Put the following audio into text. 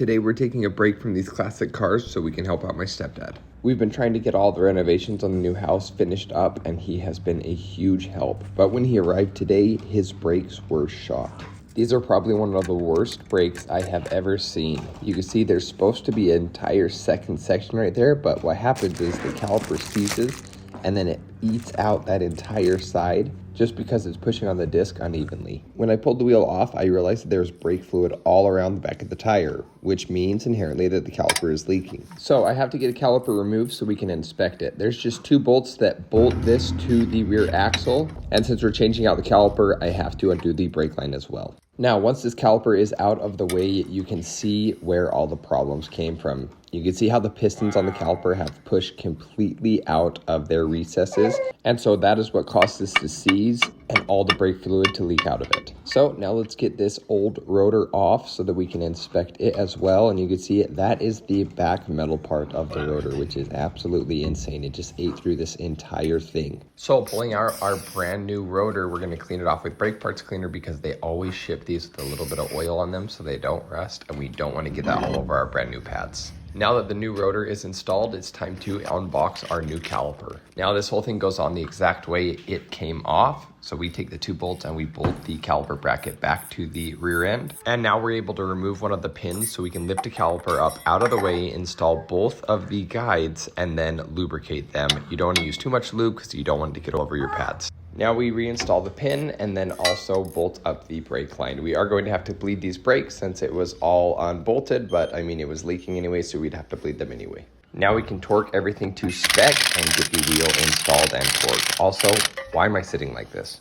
Today we're taking a break from these classic cars so we can help out my stepdad. We've been trying to get all the renovations on the new house finished up and he has been a huge help. But when he arrived today, his brakes were shot. These are probably one of the worst brakes I have ever seen. You can see there's supposed to be an entire second section right there, but what happens is the caliper seizes and then it eats out that entire side just because it's pushing on the disc unevenly. When I pulled the wheel off, I realized that there was brake fluid all around the back of the tire, which means inherently that the caliper is leaking. So I have to get a caliper removed so we can inspect it. There's just 2 bolts that bolt this to the rear axle, and since we're changing out the caliper, I have to undo the brake line as well. Now, once this caliper is out of the way, you can see where all the problems came from. You can see how the pistons on the caliper have pushed completely out of their recesses, and so that is what caused this to seize and all the brake fluid to leak out of it. So now let's get this old rotor off so that we can inspect it as well, and you can see that is the back metal part of the rotor, which is absolutely insane. It just ate through this entire thing. So pulling out our brand new rotor, we're going to clean it off with brake parts cleaner because they always ship these with a little bit of oil on them so they don't rust, and we don't want to get that all over our brand new pads. Now that the new rotor is installed, it's time to unbox our new caliper. Now this whole thing goes on the exact way it came off. So we take the 2 bolts and we bolt the caliper bracket back to the rear end. And now we're able to remove one of the pins so we can lift the caliper up out of the way, install both of the guides, and then lubricate them. You don't want to use too much lube because you don't want it to get over your pads. Now we reinstall the pin and then also bolt up the brake line. We are going to have to bleed these brakes since it was all unbolted, but I mean it was leaking anyway, so we'd have to bleed them anyway. Now we can torque everything to spec and get the wheel installed and torqued. Also, why am I sitting like this?